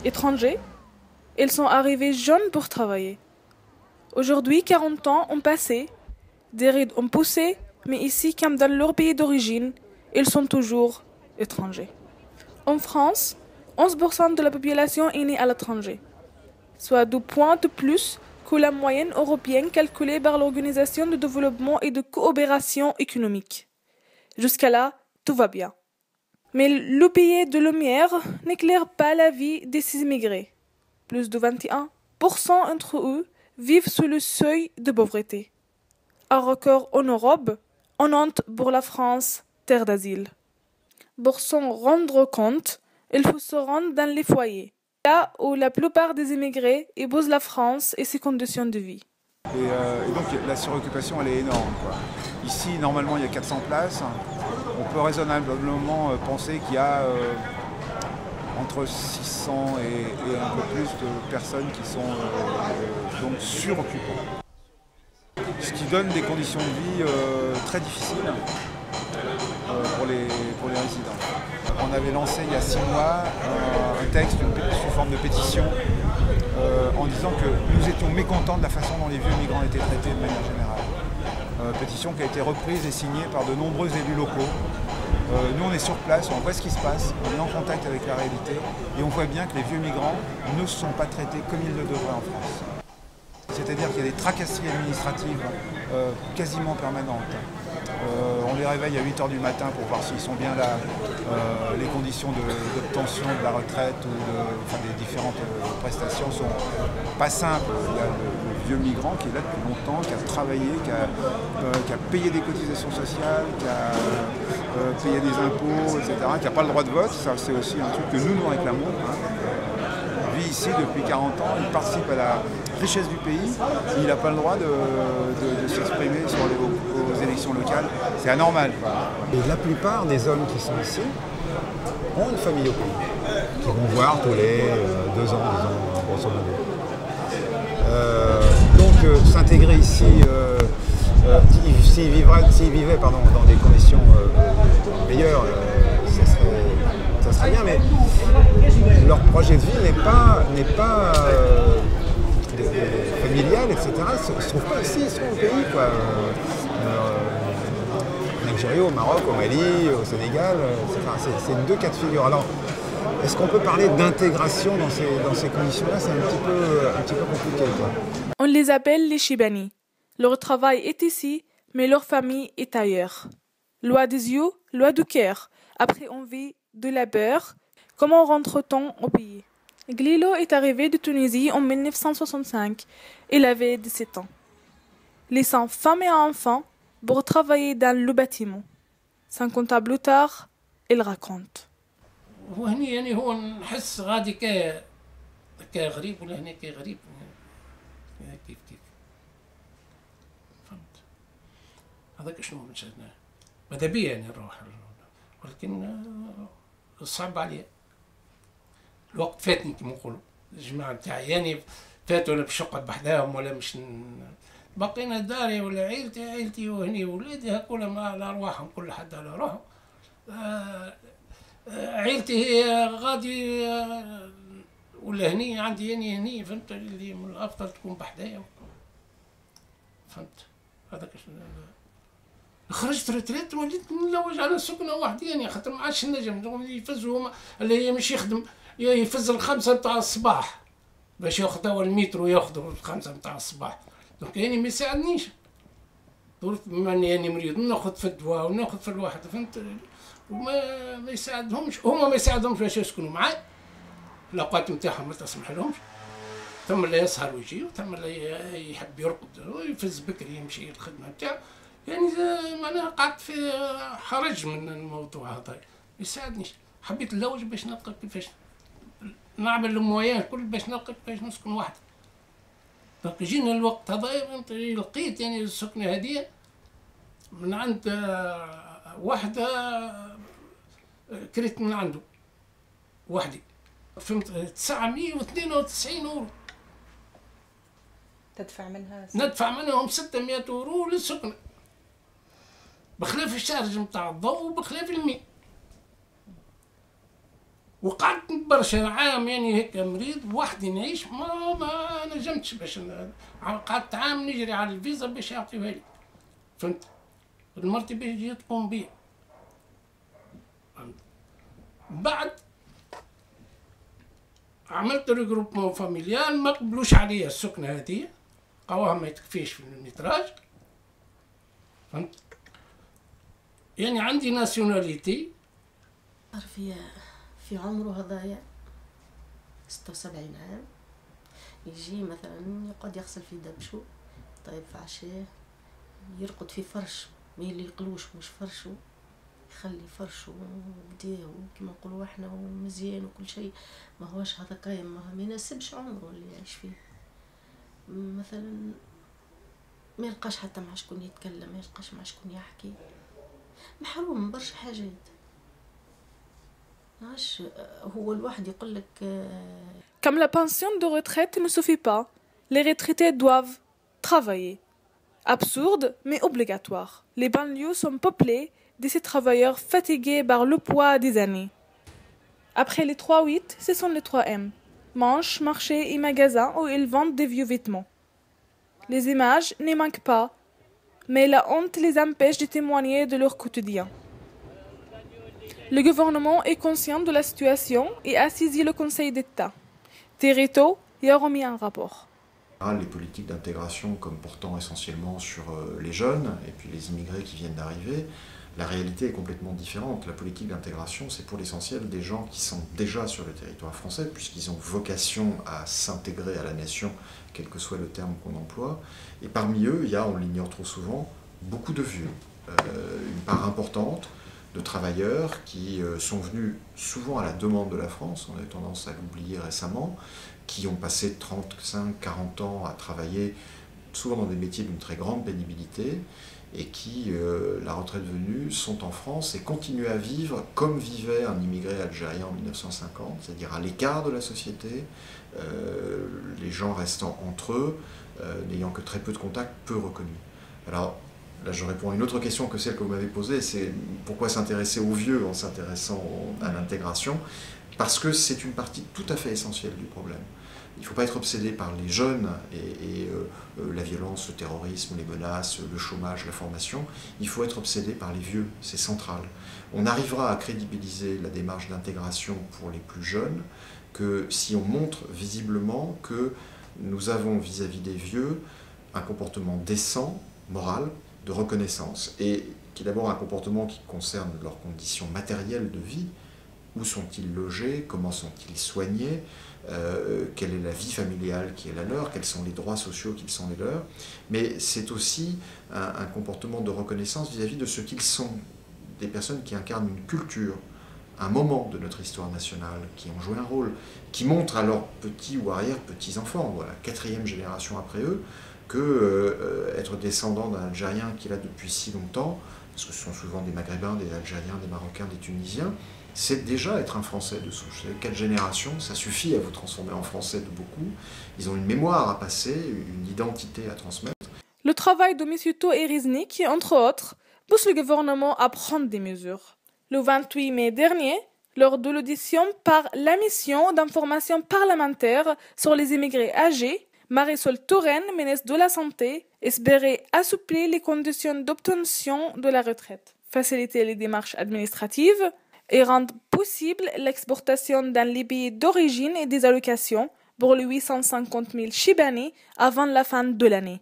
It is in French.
étrangers, ils sont arrivés jeunes pour travailler. Aujourd'hui, 40 ans ont passé, des rides ont poussé, mais ici, comme dans leur pays d'origine, ils sont toujours étrangers. En France, 11% de la population est née à l'étranger, soit 2 points de plus que la moyenne européenne calculée par l'Organisation de développement et de coopération économique. Jusqu'à là, tout va bien. Mais le pays de lumière n'éclaire pas la vie de ces immigrés. Plus de 21% d'entre eux vivent sous le seuil de pauvreté. Un record en Europe, en honte pour la France, terre d'asile. Pour s'en rendre compte, il faut se rendre dans les foyers, là où la plupart des immigrés épousent la France et ses conditions de vie. Et donc la suroccupation, elle est énorme, quoi. Ici, normalement, il y a 400 places. On peut raisonnablement penser qu'il y a entre 600 et un peu plus de personnes qui sont donc suroccupants. Ce qui donne des conditions de vie très difficiles pour les résidents. On avait lancé il y a 6 mois un texte sous forme de pétition en disant que nous étions mécontents de la façon dont les vieux migrants étaient traités de manière générale. Pétition qui a été reprise et signée par de nombreux élus locaux. Nous on est sur place, on voit ce qui se passe, on est en contact avec la réalité et on voit bien que les vieux migrants ne sont pas traités comme ils le devraient en France. C'est-à-dire qu'il y a des tracasseries administratives quasiment permanentes. On les réveille à 8 h du matin pour voir s'ils sont bien là. Les conditions d'obtention de la retraite ou des différentes prestations sont pas simples. Il y a le vieux migrant qui est là depuis longtemps, qui a travaillé, qui a payé des cotisations sociales, qui a payé des impôts, etc., qui n'a pas le droit de vote. Ça, c'est aussi un truc que nous réclamons. Il vit ici depuis 40 ans, il participe à la richesse du pays, il n'a pas le droit de s'exprimer aux élections locales. C'est anormal, quoi. Et la plupart des hommes qui sont ici ont une famille au pays, qui vont voir tous les 2 ans, grosso modo. Donc s'intégrer ici, s'ils vivaient dans des conditions meilleures, ça serait bien, mais leur projet de vie n'est pas familial, etc. Ils ne se trouvent pas ici, ils sont au pays, quoi. En Algérie, au Maroc, au Mali, au Sénégal, c'est 2 cas de figure. Alors, est-ce qu'on peut parler d'intégration dans ces conditions-là? C'est un petit peu compliqué, quoi. On les appelle les Chibani. Leur travail est ici, mais leur famille est ailleurs. Loi des yeux, loi du cœur. Après on vit de labeur. Comment rentre-t-on au pays? Glilo est arrivé de Tunisie en 1965. Il avait 17 ans. Laissant femme et enfants pour travailler dans le bâtiment. 50 ans plus tard, il raconte. وهني يعني هو نحس غادي كغريب ولا هنا كغريب كيف فهمت هذاك شنو من ماذا بيا يعني نروح ولكن صعب عليا الوقت فاتني كما نقولوا الجماعه نتاعي يعني فاتوا انا باش نقعد بحذاهم ولا مش بقينا داري ولا عيلتي وهني ولادي هكولا على ارواحهم كل حد على روحه عيلتي هي غادي ولا هني عندي يعني هني فهمت اللي من الافضل تكون بحذايا فهمت هذاك خرجت ريتريت وليت نلوج على سكنه وحدي يعني خاطر ما عادش نجم يفزوا اللي هي مش يخدم يفز 5 متاع الصباح باش ياخذ اول المترو ياخذ 5 متاع الصباح دونك يعني ما يساعدنيش ظروف بما اني يعني مريض ناخذ في الدواء وناخذ في الواحد فهمت وما يساعدهمش هما ما يساعدهمش باش يسكنوا معاي الاوقات نتاعهم ما تسمح لهمش ثم اللي يسهر ويجي وثم اللي يحب يرقد ويفز بكري يمشي الخدمه نتاعو يعني معناها قعدت في حرج من الموضوع هذا ما يساعدنيش حبيت نلوج باش نلقى كيفاش نعمل المويان كل باش نلقى كيفاش نسكن وحدي دونك جينا الوقت هذا لقيت يعني السكنه هذه من عند واحدة كريت من عنده وحدي فهمت 992 اورو تدفع منها ندفع منهم 600 اورو للسكنة بخلاف الشارج نتاع الضوء وبخلاف الماء وقعدت برشا عام يعني هيك مريض وحدي نعيش ما نجمتش باش قعدت عام نجري على الفيزا باش يعطيوها لي. فهمت؟ مرتي باش تجي تقوم بيا. فهمت؟ بعد عملت ريجروبمون فاميليال، ما قبلوش عليا السكنة هذه، قواها ما يتكفيش في المتراج. فهمت؟ يعني عندي ناسيوناليتي. في عمره هذايا 76 عام، يجي مثلا يقعد يغسل في دبشو، طيب في عشاه، يرقد في فرش ما اللي يقلوش مش فرشو، يخلي فرشه بديه كما نقولوا احنا ومزيان وكل شيء، ما هوش هذا قايم، ما يناسبش عمره اللي يعيش فيه. مثلا ما يلقاش حتى مع شكون يتكلم، ما يلقاش مع شكون يحكي، محروم من برشا حاجات. عاش هو الواحد يقول لك Comme la pension de retraite ne suffit pas, les retraités doivent travailler. Absurde, mais obligatoire. Les banlieues sont peuplées de ces travailleurs fatigués par le poids des années. Après les 3-8, ce sont les 3M. Manches, marchés et magasins où ils vendent des vieux vêtements. Les images ne manquent pas, mais la honte les empêche de témoigner de leur quotidien. Le gouvernement est conscient de la situation et a saisi le Conseil d'État. Territo y a remis un rapport. Les politiques d'intégration comme portant essentiellement sur les jeunes et puis les immigrés qui viennent d'arriver, la réalité est complètement différente. La politique d'intégration, c'est pour l'essentiel des gens qui sont déjà sur le territoire français, puisqu'ils ont vocation à s'intégrer à la nation, quel que soit le terme qu'on emploie. Et parmi eux, il y a, on l'ignore trop souvent, beaucoup de vieux. Une part importante de travailleurs qui sont venus souvent à la demande de la France, on a eu tendance à l'oublier récemment, qui ont passé 35-40 ans à travailler, souvent dans des métiers d'une très grande pénibilité, et qui, la retraite venue, sont en France et continuent à vivre comme vivait un immigré algérien en 1950, c'est-à-dire à l'écart de la société, les gens restant entre eux, n'ayant que très peu de contacts, peu reconnus. Alors, là, je réponds à une autre question que celle que vous m'avez posée, c'est pourquoi s'intéresser aux vieux en s'intéressant à l'intégration? Parce que c'est une partie tout à fait essentielle du problème. Il ne faut pas être obsédé par les jeunes et la violence, le terrorisme, les menaces, le chômage, la formation. Il faut être obsédé par les vieux, c'est central. On arrivera à crédibiliser la démarche d'intégration pour les plus jeunes que si on montre visiblement que nous avons vis-à-vis des vieux un comportement décent, moral, de reconnaissance, et qui est d'abord un comportement qui concerne leurs conditions matérielles de vie. Où sont-ils logés? Comment sont-ils soignés? Quelle est la vie familiale qui est la leur? Quels sont les droits sociaux qui sont les leurs? Mais c'est aussi un comportement de reconnaissance vis-à-vis de ce qu'ils sont. Des personnes qui incarnent une culture, un moment de notre histoire nationale, qui ont joué un rôle, qui montrent à leurs petits ou arrière-petits-enfants, voilà, 4e génération après eux, que être descendant d'un Algérien qui est là depuis si longtemps, parce que ce sont souvent des Maghrébins, des Algériens, des Marocains, des Tunisiens, c'est déjà être un Français de souche. 4 générations, ça suffit à vous transformer en Français de beaucoup. Ils ont une mémoire à passer, une identité à transmettre. Le travail de M. To et Riznik, entre autres, pousse le gouvernement à prendre des mesures. Le 28 mai dernier, lors de l'audition par la mission d'information parlementaire sur les immigrés âgés, Marisol Touraine, ministre de la Santé, espérait assouplir les conditions d'obtention de la retraite, faciliter les démarches administratives et rendre possible l'exportation dans les pays d'origine et des allocations pour les 850 000 Chibani avant la fin de l'année.